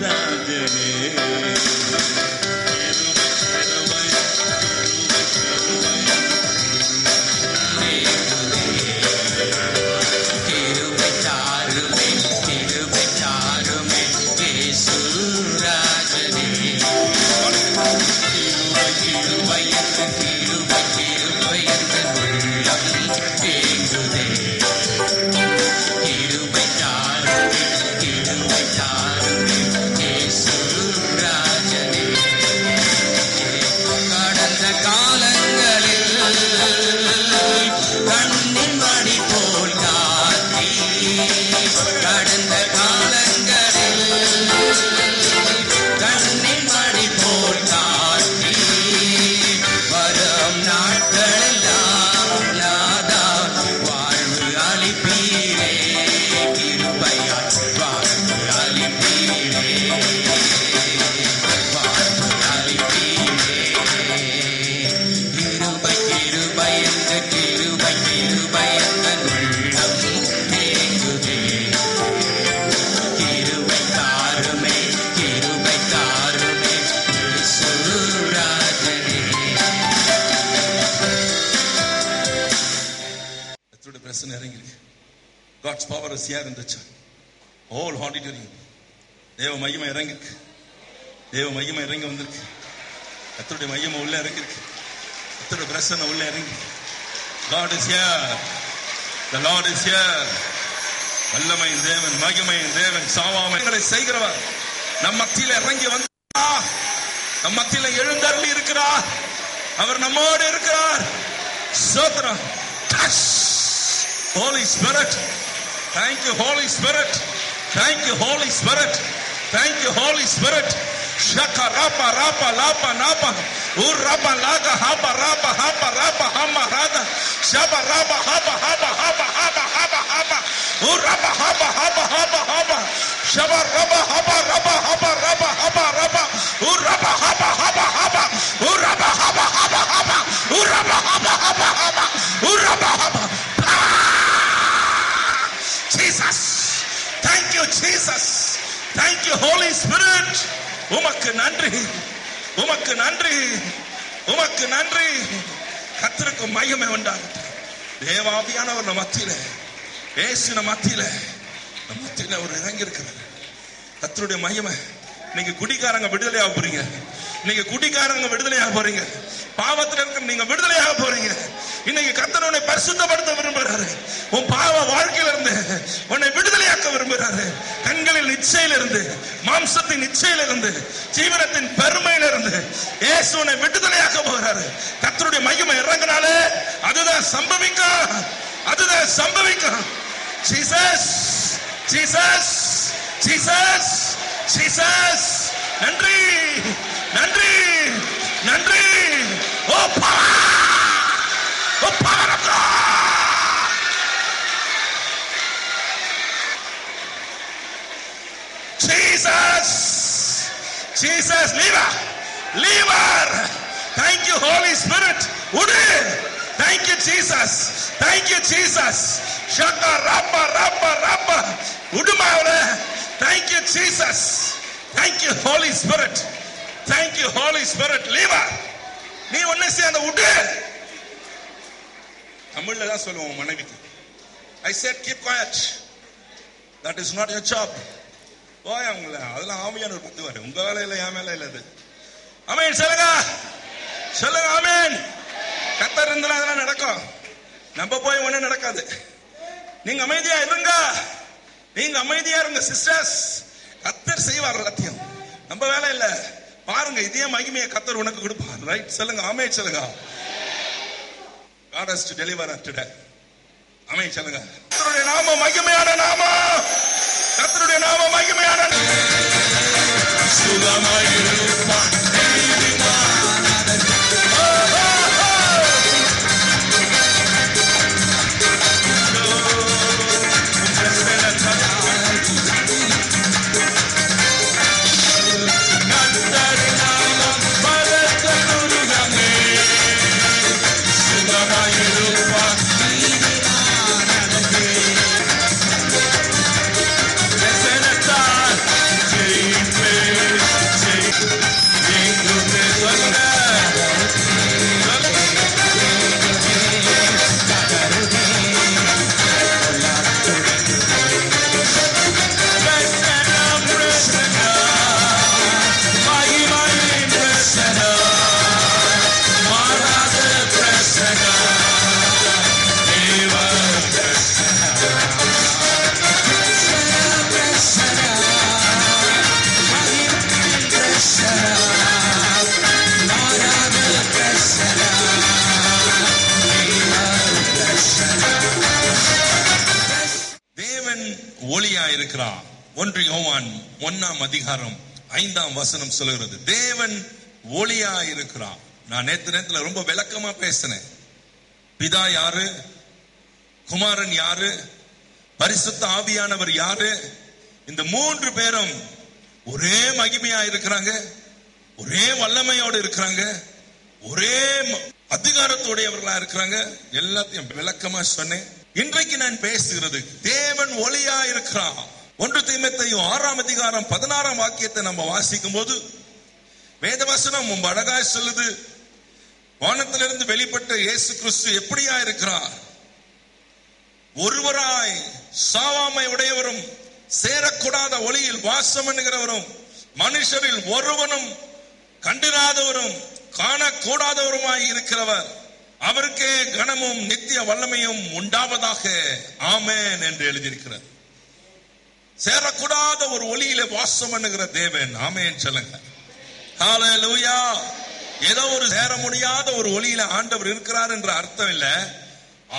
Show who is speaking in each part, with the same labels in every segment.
Speaker 1: ராஜனே. God's power is here in the church. Whole auditorium. தேவ மகிமை இறங்கிருக்கு. தேவ மகிமை இறங்கி வந்திருக்கு. கர்த்தருடைய மகிமை உள்ள இறங்கிருக்கு. கர்த்தருடைய பிரசன்னம் உள்ள இறங்கி. God is here. The Lord is here. வல்லமையின் தேவன், மகிமையின் தேவன், சாவாமைகளை செய்கிறவர் நம் மத்தியில இறங்கி வந்தார். நம் மத்தியில எழுந்தருளி இருக்கிறார். அவர் நம்மோடு இருக்கிறார். ஸ்தோத்திரம். Holy Spirit. Thank you, Holy Spirit. Thank you, Holy Spirit. Thank you, Holy Spirit. Shaka rapa rapa lapa napa urapa laga hapa rapa hapa rapa hama rada shaba rapa hapa hapa hapa hapa hapa hapa urapa hapa hapa hapa hapa shaba rapa hapa rapa hapa rapa hapa rapa urapa hapa hapa hapa urapa hapa hapa hapa urapa hapa hapa hapa urapa hapa. Jesus, thank you Jesus, thank you Holy Spirit. உமக்கு நன்றி, உமக்கு நன்றி, உமக்கு நன்றி. கர்த்தருக்கு மகிமை உண்டாகட்டும். தேவாவியானவர் நம்ம மத்தியில, இயேசு நம்ம மத்தியில ஒரு இறங்கி இருக்கிறார். கர்த்தருடைய மகிமை. நீங்க குடிகாரங்க விடுதலையாக போறீங்க. நீங்க குடிகாரங்க விடுதலையாக போறீங்க. பாவத்தில் இருக்க நீங்க விடுதலையாக போறீங்க. இன்னைக்கு கர்த்தர் உன்னை பரிசுத்தப்படுத்த விரும்புகிறாரு. உன் பாவ வாழ்க்கையில இருந்து உன்னை விடுதலையாக்க விரும்புகிறாரு. கண்களில் நிச்சயில இருந்து, மாம்சத்தின் நிச்சயில இருந்து, ஜீவனத்தின் பெருமையில இருந்து இயேசு உன்னை விடுதலையாக்க போகிறாரு. கர்த்தருடைய மகிமை இறங்கினாலே அதுதான் சம்பவிக்கும், அதுதான் சம்பவிக்கும். Jesus, Jesus, Jesus, Jesus. நன்றி, நன்றி, நன்றி. ஓ power, oh power of God. Jesus, Jesus, lever, lever. Thank you Holy Spirit. Udu. Thank you Jesus, thank you Jesus. Shaka rapa rapa rapa udumavle. Thank you Jesus, thank you Holy Spirit, thank you Holy Spirit. Lever, நீ ஒண்ணே சேர்ந்த உடு. தமிழ்ல தான் சொல்லுவோம் மனைவிக்கு. I said keep quiet, that is not your job. போய் அவங்கள அதெல்லாம் ஆவியானவர் பார்த்துவாரு. உங்க வேலை இல்லை, என் வேலை இல்லை அது. ஆமென் சொல்லுங்க, சொல்லுங்க ஆமென். கர்த்தர் இருந்தா அதெல்லாம் நடக்கும். நம்ம போய் ஒண்ணு நடக்காது. நீங்க அமைதியா இருங்க, நீங்க அமைதியா இருங்க சிஸ்டர்ஸ். கர்த்தர் செய்வார் எல்லாத்தையும். நம்ம வேலை இல்ல. பாருங்க, இதே மகிமையை கர்த்தர் உனக்கு கொடுப்பார். ரைட் சொல்லுங்க ஆமென் சொல்லுங்க. God has to deliver us today. ஆமென் சொல்லுங்க. கர்த்தருடைய நாமம் மகிமையான நாமம். கர்த்தருடைய நாமம் மகிமையான சுகமாயிருப்பான்.
Speaker 2: Hey
Speaker 1: இருக்கிறார். 1 யோவான் 1:5 சொல்லுகிறது, தேவன் ஒளியா இருக்கிறார். நான் நேரத்துல ரொம்ப விளக்கமா பேசினேன். பிதா யாரு, குமாரன் யாரு, பரிசுத்த ஆவியானவர் யாரு? இந்த 3 பேரும் ஒரே மகிமையா இருக்கிறாங்க, ஒரே வல்லமையோடு இருக்கிறாங்க, ஒரே அதிகாரத்தோடையவர்களா இருக்கிறாங்க. எல்லாத்தையும் விளக்கமா சொன்னேன். இன்றைக்கு நான் பேசுகிறது தேவன் ஒளியா இருக்கிறார். 1 தீமோத்தேயு 6:16 நம்ம வாசிக்கும் போது வேதவசனம் ரொம்ப அழகாய் சொல்லுது, வானத்திலிருந்து வெளிப்பட்ட இயேசு கிறிஸ்து எப்படியா இருக்கிறார்? ஒருவராய் சாவாமை உடையவரும் சேரக்கூடாத ஒளியில் வாசம் பண்ணுகிறவரும் மனுஷரில் ஒருவனும் கண்டிராதவரும் காணக்கூடாதவருமாய் இருக்கிறவர், அவருக்கே கனமும் நித்திய வல்லமையும் உண்டாவதாக, ஆமென் என்று எழுதியிருக்கிறார். சேரக்கூடாத ஒரு ஒளியில வாசம் பண்ணுகிற தேவன். ஆமென் சொல்லுங்க. ஹல்லேலூயா. ஏதோ ஒரு சேர முடியாத ஒரு ஒளியில ஆண்டவர் இருக்கிறார் என்ற அர்த்தம் இல்ல.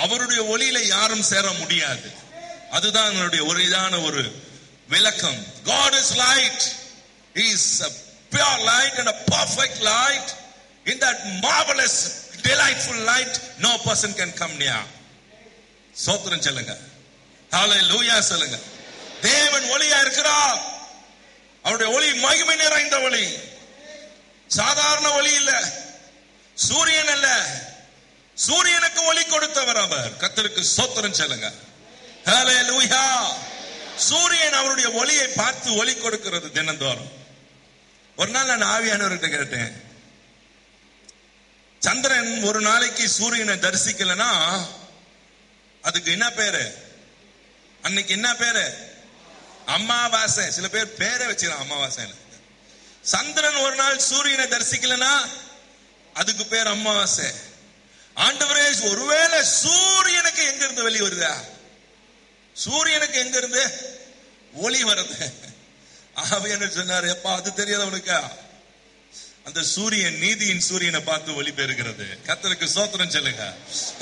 Speaker 1: அவருடைய ஒளியில யாரும் சேர முடியாது. அதுதான் என்னுடைய ஒரேதான ஒரு விளக்கம். God is light. He is a pure light and a perfect light. In that marvelous delightful light no person can come near. ஸ்தோத்திரம் சொல்லுங்க. ஹல்லேலூயா சொல்லுங்க. தேவன் ஒளியா இருக்கிறார். அவருடைய ஒளி மகிமை நிறைந்த ஒளி, சாதாரண ஒளி இல்ல, சூரியன் அல்ல. சூரியனுக்கு ஒளி கொடுத்தவர் அவர். கர்த்தருக்கு ஸ்தோத்திரம் சொல்லுங்க. ஹல்லேலூயா. சூரியன் அவருடைய ஒளியை பார்த்து ஒளி கொடுக்கிறது தினந்தோறும். ஒரு நாள் நான் ஆவியானவர்கிட்ட கேட்டேன், சந்திரன் ஒரு நாளைக்கு சூரியனை தரிசிக்கலனா அதுக்கு என்ன பேரு? அன்னைக்கு என்ன பேரு? அமாவாசை. சில பேர் பேரை வச்சுக்கலாம் அமாவாசை. சந்திரன் ஒரு நாள் சூரியனை தரிசிக்கலனா அதுக்கு பேர் அமாவாசை. ஆண்டவரே, ஒருவேளை சூரியனுக்கு எங்க இருந்து வெளி வருதா? சூரியனுக்கு எங்க இருந்து ஒளி வருது? ஆவியானவர் சொன்னார், எப்பா அது தெரியாத உனக்கா? அந்த சூரியன் நீதியின் சூரியனை பார்த்து ஒளி பெறுகிறது. கர்த்தருக்கு ஸ்தோத்திரம் சொல்லுங்க.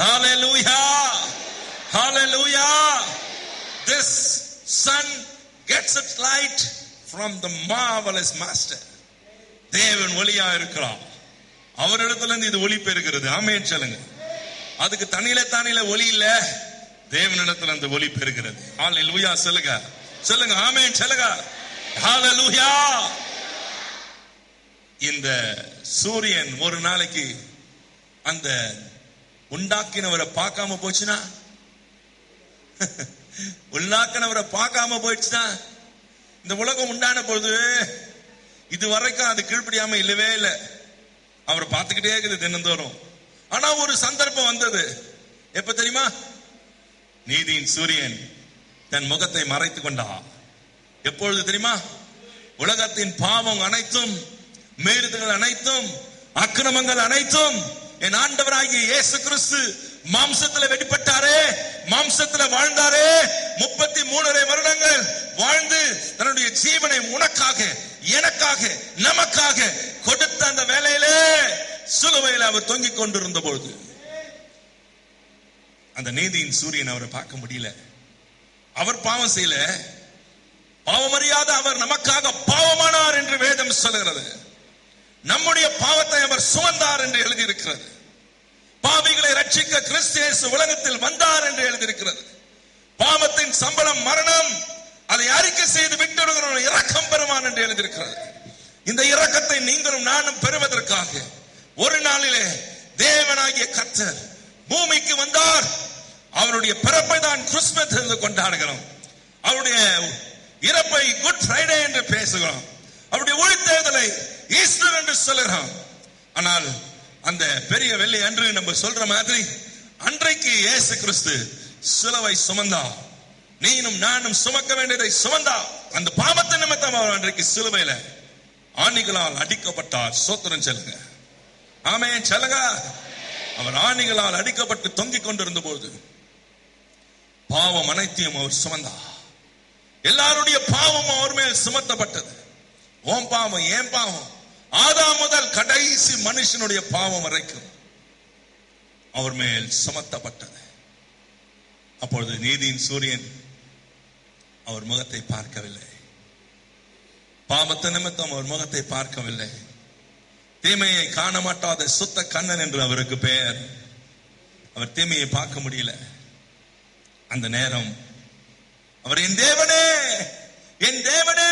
Speaker 1: ஹல்லேலூயா. ஹல்லேலூயா. This sun gets its light from the marvelous master. தேவன் ஒளியா இருக்கிறார். அவரிடத்துல இருந்து இது ஒளி பெறுகிறது. ஆமென் சொல்லுங்க. அதுக்கு தனியில ஒளி இல்ல, தேவனிடத்துல இருந்து ஒளி பெறுகிறது. ஹல்லேலூயா சொல்லுங்க. சொல்லுங்க ஆமென் சொல்லுங்க. ஹல்லேலூயா. இந்த சூரியன் ஒரு நாளைக்கு அந்த உண்டாக்கினவரை பார்க்காம போச்சுன்னா, உண்டாக்கினவரை பார்க்காம போயிடுச்சுன்னா, இந்த உலகம் உண்டான பொழுது இது வரைக்கும் அது கீழ்ப்படியாம இல்லவே இல்லை. அவரை பார்த்துக்கிட்டே இருக்குது தினந்தோறும். ஆனா ஒரு சந்தர்ப்பம் வந்தது. எப்ப தெரியுமா? நீதியின் சூரியன் தன் முகத்தை மறைத்துக் கொண்டார். எப்பொழுது தெரியுமா? உலகத்தின் பாவம் அனைத்தும், மீறுதல்கள் அனைத்தும், அக்கிரமங்கள் அனைத்தும் என் ஆண்டவராகிய இயேசு கிறிஸ்து மாம்சத்துல வெளிப்பட்டாரே, மாம்சத்துல வாழ்ந்தாரே, 33 வருடங்கள் வாழ்ந்து தன்னுடைய ஜீவனை உனக்காக, எனக்காக, நமக்காக கொடுத்த அந்த வேளையிலே சிலுவையில் அவர் தொங்கிக் கொண்டிருந்த பொழுது அந்த நீதியின் சூரியன் அவரை பார்க்க முடியல. அவர் பாவம் செய்யல, பாவமறியாத அவர் நமக்காக பாவமானார் என்று வேதம் சொல்கிறது. நம்முடைய பாவத்தை அவர் சுமந்தார் என்று எழுதியிருக்கிறது. பாவிகளை ரட்சிக்க கிறிஸ்து இயேசு உலகத்தில் வந்தார் என்று எழுதியிருக்கிறது. பாவத்தின் சம்பளம் மரணம், அதை அறிக்கை செய்து விட்டு இரக்கம் பெறுவான் என்று எழுதியிருக்கிறது. இந்த இரக்கத்தை நீங்களும் நானும் பெறுவதற்காக ஒரு நாளிலே தேவனாகிய கர்த்தர் பூமிக்கு வந்தார். அவருடைய பிறப்பை தான் கிறிஸ்துமஸ் என்று கொண்டாடுகிறோம். அவருடைய இறப்பை குட் ஃப்ரைடே என்று பேசுகிறோம். அவருடைய உயிர்த்தெழுதலை ஈஸ்டர் என்று சொல்லுகிறோம். ஆனால் அந்த பெரிய வெள்ளி அன்று நம்ம சொல்ற மாதிரி அன்றைக்கு இயேசு கிறிஸ்து சிலுவை சுமந்தா, நீனும் நானும் சுமக்க வேண்டியதை சுமந்தா. அந்த பாவத்தின் நிமித்தம் அவர் அன்றைக்கு சிலுவையில ஆணிகளால் அடிக்கப்பட்டார். ஸ்தோத்திரம் சொல்லுங்க. ஆமென் சொல்லுங்க. அவர் ஆணிகளால் அடிக்கப்பட்டு தொங்கிக் கொண்டிருந்த போது பாவம் அனைத்தையும் அவர் சுமந்தார். எல்லாருடைய பாவம் அவர் மேல் சுமத்தப்பட்டது. ஓம் பாவம், ஏன் பாவம், ஆதாம் முதல் கடைசி மனுஷனுடைய பாவம் வரைக்கும் அவர் மேல் சுமத்தப்பட்டது. அப்பொழுது நீதியின் சூரியன் அவர் முகத்தை பார்க்கவில்லை. பாவத்தை நிமித்தம் அவர் முகத்தை பார்க்கவில்லை. தீமையை காண மாட்டாத சுத்த கண்ணன் என்று அவருக்கு பெயர். அவர் தீமையை பார்க்க முடியல. அந்த நேரம் அவர் என் தேவனே, என் தேவனே,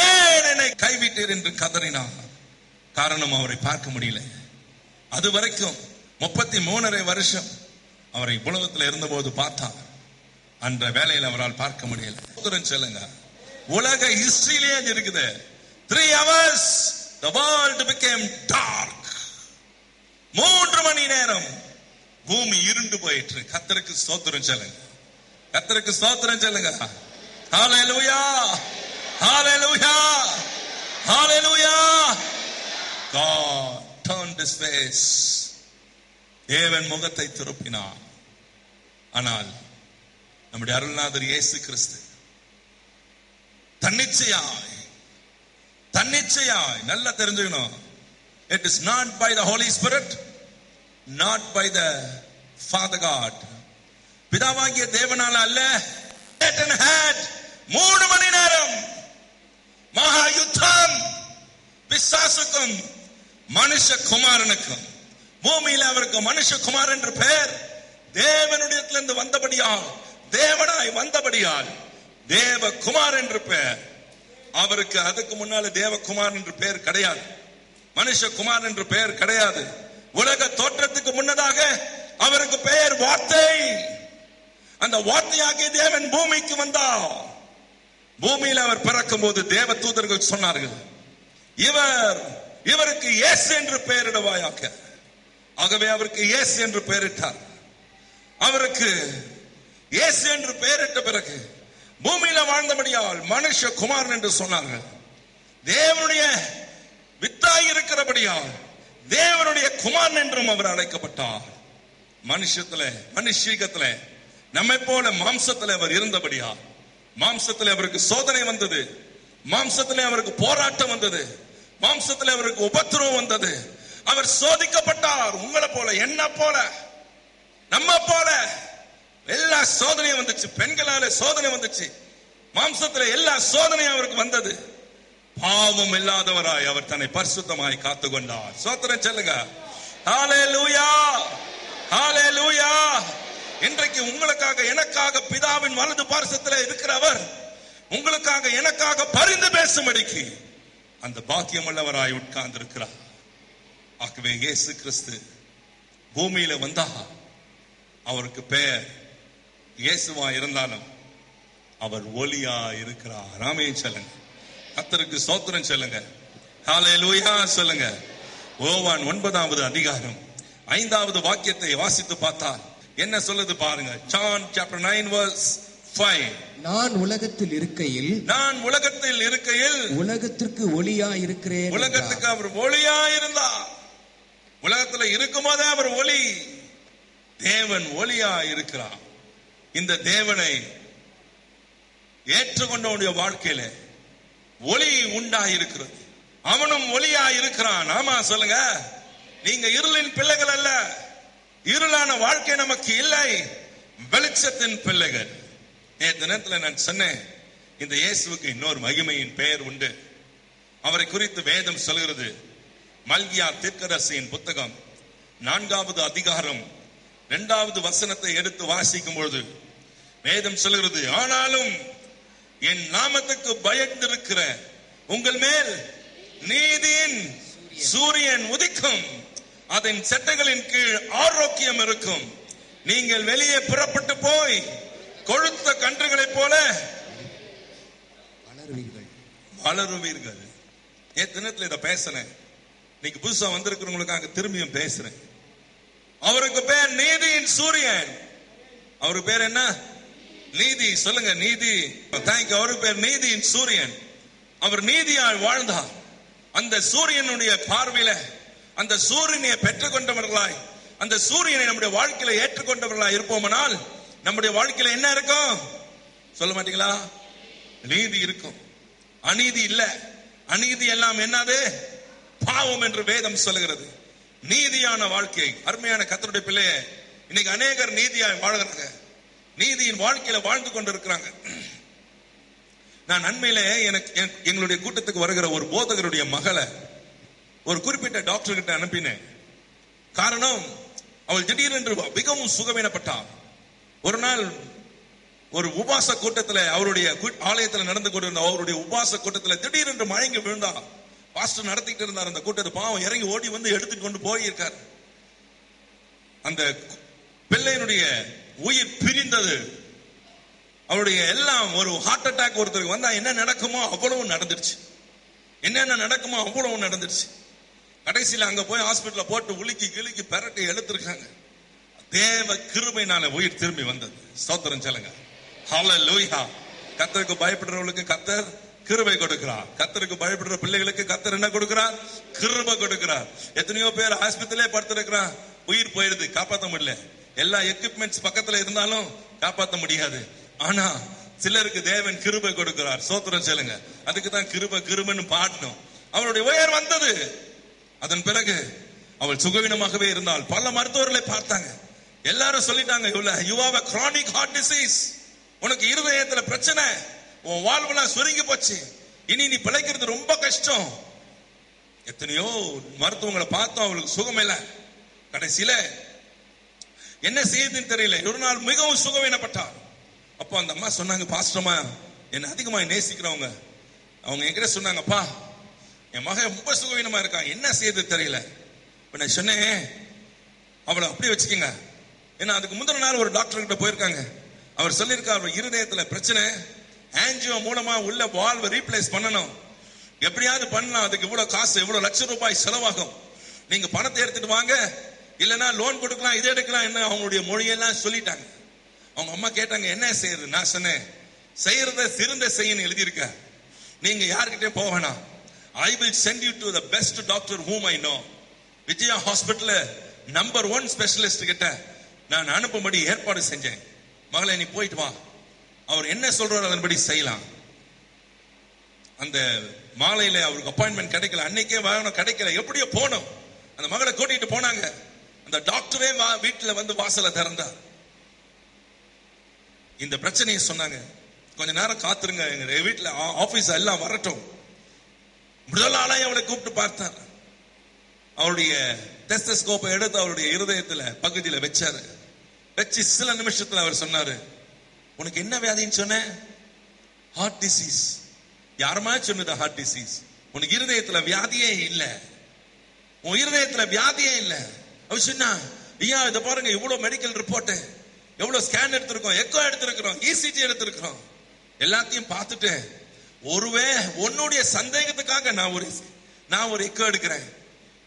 Speaker 1: ஏன் என்னை கைவிட்டீர் என்று கதறினார். காரணம் அவரை பார்க்க முடியல. அது வரைக்கும் 33.5 வருஷம் அவரை உலகத்தில் இருந்தபோது பார்த்தார். அந்த வேலையில் அவரால் பார்க்க முடியல. சொல்லுங்க, உலக ஹிஸ்டரியிலே இருக்குது. 3 hours the world became dark. 3 மணி நேரம் பூமி இருண்டு போயிற்று. கர்த்தருக்கு ஸ்தோத்திரம் சொல்லுங்க, கர்த்தருக்கு ஸ்தோத்திரம் சொல்லுங்க. ஹalleluya, hallelujah, hallelujah. God turned his face. தேவன் முகத்தை திருப்பினார். ஆனால் நம்முடைய அருள்நாதர் இயேசு கிறிஸ்து தன்னிச்சையாய் நல்லா தெரிஞ்சுக்கணும். It is not by the Holy Spirit, not by the Father God. பிதாவாகிய தேவனால அல்ல. Satan had 3 மணி நேரம் மகா யுத்தம் பிசாசுக்கும் மனுஷகுமாரனுக்கும். பூமியில அவருக்கு மனுஷகுமார் என்று பெயர். தேவனுடையத்திலிருந்து வந்தபடியால், தேவனாய் வந்தபடியால் தேவகுமார் என்று பெயர். அவருக்கு அதுக்கு முன்னால தேவகுமார் என்று பெயர் கிடையாது, மனுஷகுமார் என்று பெயர் கிடையாது. உலக தோற்றத்துக்கு முன்னதாக அவருக்கு பெயர் வார்த்தை. அந்த வார்த்தையாகிய தேவன் பூமிக்கு வந்தார். பூமியில் அவர் பிறக்கும் போது தேவ தூதர்கள் சொன்னார்கள், இவருக்கு இயேசு என்று பெயரிடுவாயாக. ஆகவே அவருக்கு இயேசு என்று பெயரிட்டார். அவருக்கு இயேசு என்று பெயரிட்ட பிறகு பூமியில வாழ்ந்தபடியால் மனுஷகுமாரன் என்று சொன்னார்கள். தேவனுடைய வித்தாய் இருக்கிறபடியால் தேவனுடைய குமாரன் என்றும் அவர் அழைக்கப்பட்டார். மனுஷீகத்திலே நம்மை போல மாம்சத்திலே அவர் இருந்தபடியால் மாம்சத்திலே அவருக்கு சோதனை வந்தது, மாம்சத்திலே அவருக்கு போராட்டம் வந்தது, மாம்சத்திலே அவருக்கு உபத்திரவம் வந்தது. அவர் சோதிக்கப்பட்டார். உங்களை போல, என்ன போல, நம்ம போல எல்லா சோதனையும் வந்துச்சு. பெண்களால சோதனை வந்துச்சு. மாம்சத்துல எல்லா சோதனையும் அவருக்கு வந்தது. பாவம் இல்லாதவராய் அவர் தன்னை பரிசுத்தமாய் காத்து கொண்டார். ஸ்தோத்திரம் சொல்லுங்க, ஹalleluya, ஹalleluya. இன்றைக்கு உங்களுக்காக எனக்காக பிதாவின் வலது பார்சத்தில் இருக்கிறவர் உங்களுக்காக எனக்காக பரிந்து பேசும்படிக்கு அந்த பாக்கியம் உள்ளவராய் உட்கார்ந்து இருக்கிறார். ஆகவே இயேசு கிறிஸ்து பூமியில வந்தா அவருக்கு பெயர் இயேசுவா இருந்தாலும் அவர் ஒளியா இருக்கிறார். ஆமென் சொல்லுங்க, கர்த்தருக்கு ஸ்தோத்திரம் சொல்லுங்க, ஹalleluya சொல்லுங்க. யோவான் 9வது அதிகாரம் 5வது வாக்கியத்தை வாசித்து பார்த்தால் என்ன சொல்லுது பாருங்க. John chapter 9 verse 5.
Speaker 2: நான் உலகத்தில் இருக்கையில் உலகத்திற்கு ஒளியா இருக்கிறேன்.
Speaker 1: உலகத்துக்கு அவர் ஒளியா இருந்தார். உலகத்தில் இருக்கும்போதே அவர் ஒளி. தேவன் ஒளியா இருக்கிறார். இந்த தேவனை ஏற்றுக்கொண்டவனுடைய வாழ்க்கையில ஒளி உண்டாயிருக்கிறது. அவனும் ஒளியா இருக்கிறான். ஆமா சொல்லுங்க. நீங்க இருளின் பிள்ளைகள் அல்ல. இருளான வாழ்க்கை நமக்கு இல்லை, வெளிச்சத்தின் பிள்ளைகள். நேற்று நேரத்தில் நான் சொன்னேன், இந்த இயேசுவுக்கு இன்னொரு மகிமையின் பெயர் உண்டு. அவரை குறித்து வேதம் சொல்கிறது. மல்கியா தீர்க்கதரிசியின் புத்தகம் 4வது அதிகாரம் 2வது வசனத்தை எடுத்து வாசிக்கும் பொழுது வேதம் சொல்கிறது, ஆனாலும் என் நாமத்துக்கு பயந்திருக்கிற உங்கள் மேல் நீதியின் சூரியன் உதிக்கும், அதன் செட்டைகளின் கீழ் ஆரோக்கியம் இருக்கும். நீங்கள் வெளியே புறப்பட்டு போய் கொழுத்த கன்றுகளைப் போல வளருவீர்கள். தினத்தில் இதை பேசுறேன். இன்னைக்கு புதுசா வந்திருக்கிறவங்களுக்காக திரும்பியும் பேசுறேன். அவருக்கு பேர் நீதியின் சூரியன். அவருக்கு பேர் என்ன? நீதி. சொல்லுங்க, நீதி. தேங்க்யூ. அவருக்கு பேர் நீதியின் சூரியன். அவர் நீதியால் வாழ்ந்தார். அந்த சூரியனுடைய பார்வையில அந்த சூரியனை பெற்றுக்கொண்டவர்களாய், அந்த சூரியனை நம்முடைய வாழ்க்கையில ஏற்றுக்கொண்டவர்களாய் இருப்போமானால் நம்முடைய வாழ்க்கையில என்ன இருக்கும்? சொல்ல மாட்டீங்களா? நீதி இருக்கும். அநீதி இல்ல. அநீதி எல்லாம் என்னது? பாவம் என்று வேதம் சொல்லுகிறது. நீதியான வாழ்க்கை. அருமையான கர்த்தருடைய பிள்ளையே, இன்னைக்கு அநேகர் நீதியாய் வாழ்கிறாங்க, நீதியின் வாழ்க்கையில வாழ்ந்து கொண்டிருக்கிறாங்க. நான் நன்மையில எங்களுடைய கூட்டத்துக்கு வருகிற ஒரு போதகருடைய மகளை ஒரு குறிப்பிட்ட டாக்டர் கிட்ட அனுப்பினேன். காரணம், அவள் திடீரென்று மிகவும் சுகவீனப்பட்டாள். ஒரு நாள் ஒரு உபாச கூட்டத்தில், அவருடைய ஆலயத்தில் நடந்து கொண்டிருந்த அவருடைய உபாச கூட்டத்தில் திடீரென்று மயங்கி விழுந்தா. பாஸ்டர் நடத்திட்டு இருந்தார் அந்த கூட்டத்தை. பாவம் இறங்கி ஓடி வந்து எடுத்துட்டு கொண்டு போயிருக்கார். அந்த பிள்ளையினுடைய உயிர் பிரிந்தது. அவருடைய எல்லாம் ஒரு ஹார்ட் அட்டாக் ஒருத்தருக்கு வந்தா என்ன நடக்குமோ அவ்வளவு நடந்துருச்சு. என்னென்ன நடக்குமோ அவ்வளவு நடந்துருச்சு. கடைசியில் அங்க போய் ஹாஸ்பிட்டல போட்டு உலுக்கி கிளுக்கி பெரட்டி எழுத்திருக்காங்க. தேவ கிருபையினால உயிர் திரும்பி வந்தது. ஸ்தோத்திரம் சொல்லுங்க. ஹல்லேலூயா. கர்த்தருக்கு பயப்படுறவங்களுக்கு கர்த்தர் கிருபை கொடுக்கிறார். கர்த்தருக்கு பயப்படுற பிள்ளைகளுக்கு கர்த்தர் என்ன கொடுக்கிறார்? கிருபை கொடுக்கிறார். எத்தனையோ பேர் ஆஸ்பத்திரியிலே படுத்திருக்கிறான், உயிர் போயிருது, காப்பாற்ற முடியல. எல்லா எக்யூப்மெண்ட்ஸ் பக்கத்துல இருந்தாலும் காப்பாற்ற முடியாது. ஆனா சிலருக்கு தேவன் கிருபை கொடுக்கிறார். ஸ்தோத்திரம் சொல்லுங்க. அதுக்கு தான் கிருபை கிருபைன்னு பாடணும். அவருடைய உயர் வந்தது. அதன் பிறகு அவள் சுகவீனமாகவே இருந்தால் பல மருத்துவர்களை பார்த்தாங்க. எல்லாரும் சொல்லிட்டாங்க, you have a chronic heart disease, உனக்கு இருதயத்துல பிரச்சனை, உன் வாழ்வெல்லாம் சுருங்கி போச்சு, இனி நீ பிழைக்கிறது ரொம்ப கஷ்டம். எத்தனையோ மருத்துவங்களை பார்த்தோம், அவளுக்கு சுகம் இல்லை. கடைசியில என்ன செய்யுதுன்னு தெரியல. ஒரு நாள் மிகவும் சுகவீனப்பட்டார். அப்போ அந்த அம்மா சொன்னாங்க, பாஸ்டர்மா என்ன அதிகமா நேசிக்கிறவங்க, அவங்க என்கிட்ட சொன்னாங்கப்பா, என் மகன் ரொம்ப சுகவீனமா இருக்கான், என்ன செய்யுது தெரியல. நான் சொன்னேன், அவளை அப்படி வச்சுக்கோங்க. ஏன்னா அதுக்கு முந்தின நாள் ஒரு டாக்டர் கிட்ட போயிருக்காங்க. அவர் சொல்லியிருக்காரு, இருதயத்துல பிரச்சனை, ஆன்ஜியோ மூலமா உள்ள வால்வை ரீப்ளேஸ் பண்ணணும், எப்படியாவது பண்ணலாம், அதுக்கு இவ்வளவு காசு, இவ்வளவு லட்சம் ரூபாய் செலவாகும், நீங்க பணத்தை எடுத்துட்டு வாங்க, இல்லைன்னா லோன் கொடுக்கலாம், இதை எடுக்கலாம், என்ன அவங்களுடைய மொழியெல்லாம் சொல்லிட்டாங்க. அவங்க அம்மா கேட்டாங்க, என்ன செய்யறது? நான் சொன்னேன், செய்யறத சிறந்த செய்யன்னு எழுதியிருக்க, நீங்க யாருக்கிட்டே போக வேணாம், I will send you to the best doctor whom I know. Vijaya hospital number 1 specialist கிட்ட நான் அனுப்பும்படி ஏற்பாடு செஞ்சேன். மகளை நீ போயிட்டு வா, அவர் என்ன சொல்றாரு அதன்படி செய்யலாம். அந்த மாலையில அவருக்கு அப்பாயின்மெண்ட் கிடைக்கல, அன்னைக்கே வாகனம் கிடைக்கல, எப்படியோ போனோம். அந்த மகளை கூட்டிட்டு போனாங்க. அந்த டாக்டரே வீட்டுல வந்து வாசலை திறந்தார். இந்த பிரச்சனையை சொன்னாங்க. கொஞ்ச நேரம் காத்துருங்க, எங்க வீட்டுல ஆபீஸ் எல்லாம் வரட்டும். முதல் ஆளை அவளை கூப்பிட்டு பார்த்தார். அவருடைய டெஸ்டோஸ்கோப்பை எடுத்து அவருடைய இருதயத்துல பகுதியில வச்சாரு. வச்சு சில நிமிஷத்துல அவர் சொன்னாரு, உனக்கு என்ன வியாதின்னு சொன்ன? Heart disease. யாருமா சொன்னது ஹார்ட் டிசீஸ்? உனக்கு இருதயத்துல வியாதியே இல்ல, உன் இருதயத்துல வியாதியே இல்ல. அவர் சொன்னா, ஐயா இதை பாருங்க, இவ்வளவு மெடிக்கல் ரிப்போர்ட், எவ்வளவு ஸ்கேன் எடுத்திருக்கோம், எக்கோ எடுத்திருக்கிறோம், இசிஜி எடுத்திருக்கிறோம், எல்லாத்தையும் பார்த்துட்டு ஒருவே உன்னுடைய சந்தேகத்துக்காக நான் ஒரு எக்கோ எடுக்கிறேன்,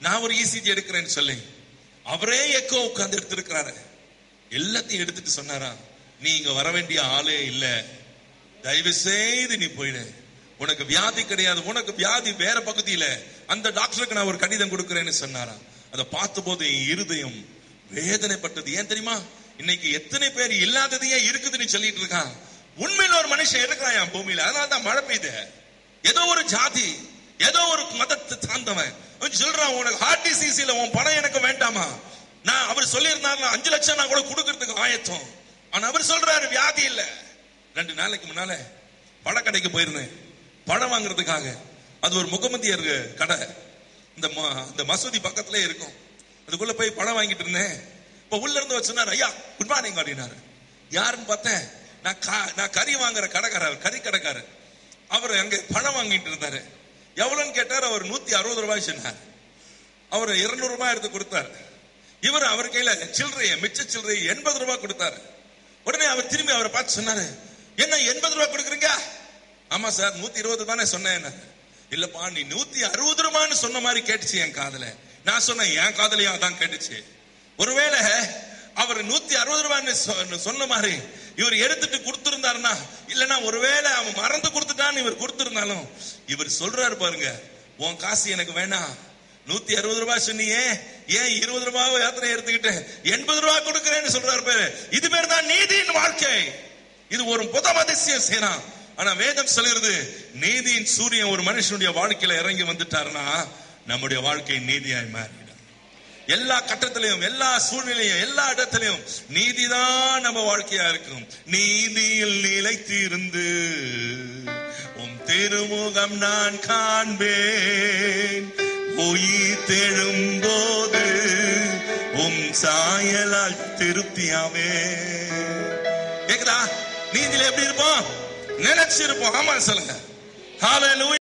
Speaker 1: நான் ஒரு இசிஜி எடுக்கிறேன்னு சொல்லி அவரே எக்கோ உட்கார்ந்து எடுத்திருக்கிறாரு. எல்லாத்தையும் எடுத்துட்டு சொன்னாரா, நீ இங்க வர வேண்டிய ஆளே இல்ல, தயவு செய்து நீ போயிடு, உனக்கு வியாதி கிடையாது, உனக்கு வியாதி வேற பகுதியில, அந்த டாக்டருக்கு நான் ஒரு கடிதம் கொடுக்கிறேன்னு சொன்னாரா. அதை பார்த்த போது என் இருதயம் வேதனைப்பட்டது. ஏன் தெரியுமா? இன்னைக்கு எத்தனை பேர் இல்லாததையே இருக்குதுன்னு சொல்லிட்டு இருக்கான். உண்மையில ஒரு மனுஷன் இருக்கிறான் என் பூமியில, அதனாலதான் மழை பெய்யுது. ஏதோ ஒரு ஜாதி, ஏதோ ஒரு மதத்தை சார்ந்தவன் சொல்றான், உனக்கு ஹார்ட் டிசீஸ் இல்ல, உன் பணம் எனக்கு வேண்டாமா. நான் அவர் சொல்லி இருந்தாரு 5 லட்சம் நான் கூட கொடுக்கறதுக்கு ஆயத்தம். ஆனா அவர் சொல்றாரு வியாதி இல்ல. 2 நாளைக்கு முன்னால பழக்கடைக்கு போயிருந்தேன் பழம் வாங்குறதுக்காக. அது ஒரு முகமதியர் கடை, இந்த மசூதி பக்கத்திலே இருக்கும். அதுக்குள்ள போய் பழம் வாங்கிட்டு இருந்தேன். இப்ப உள்ள இருந்து சொன்னார், ஐயா குட் மார்னிங் அப்படின்னாரு. யாருன்னு பார்த்தேன், நான் கறி வாங்குற கடைக்காரர், கறி கடைக்காரர். அவர் அங்க பழம் வாங்கிட்டு இருந்தாரு. எவ்வளவுன்னு கேட்டார். அவர் 160 ரூபாய் சொன்னார். அவர் 200 ரூபாய் எடுத்து கொடுத்தாரு. இவர் அவர் கையில சில்லறைய, மிச்ச சில்லறையை 80 ரூபாய் கொடுத்தாரு. உடனே அவர் திரும்பி அவரை பார்த்து சொன்னாரு, என்ன 80 ரூபாய் கொடுக்குறீங்க? ஆமா சார், 120 தானே சொன்னேன். இல்லப்பா நீ 160 ரூபான்னு சொன்ன மாதிரி கேட்டுச்சு என் காதுல. நான் சொன்னேன், என் காதலையும் அதான் கேட்டுச்சு. ஒருவேளை அவர் 160 ரூபான்னு சொன்ன மாதிரி இவர் எடுத்துட்டு கொடுத்திருந்தாருன்னா, இல்லன்னா ஒருவேளை அவன் மறந்து கொடுத்துட்டான்னு இவர் கொடுத்திருந்தாலும், இவர் சொல்றாரு பாருங்க, உன் காசு எனக்கு வேணாம், 160 ரூபாய் சொன்னியே, ஏன் 20 ரூபாய் யாத்திரை எடுத்துக்கிட்டு 80 ரூபாய் கொடுக்கிறேன்னு சொல்றாரு பேரு. இது பேர் தான் நீதியின் வாழ்க்கை. இது ஒரு புதம் அதிசயம் செய்யறான். ஆனா வேதம் சொல்லுறது, நீதியின் சூரியன் ஒரு மனுஷனுடைய வாழ்க்கையில இறங்கி வந்துட்டாருன்னா நம்முடைய வாழ்க்கை நீதியாய் மாறிடும். எல்லா கட்டத்திலையும், எல்லா சூழ்நிலையும், எல்லா இடத்திலையும் நீதிதான் நம்ம வாழ்க்கையா இருக்கும். நீதியில் நிலைத்திருந்து திருமுகம் நான் காண்பேன். உயிர் தெழும்போது சாயலால் திருப்தியாவே. கேக்குதா? நீதியில எப்படி இருப்போம்? நினைச்சிருப்போம். ஆமா சொல்லுங்க. ஹல்லேலூயா.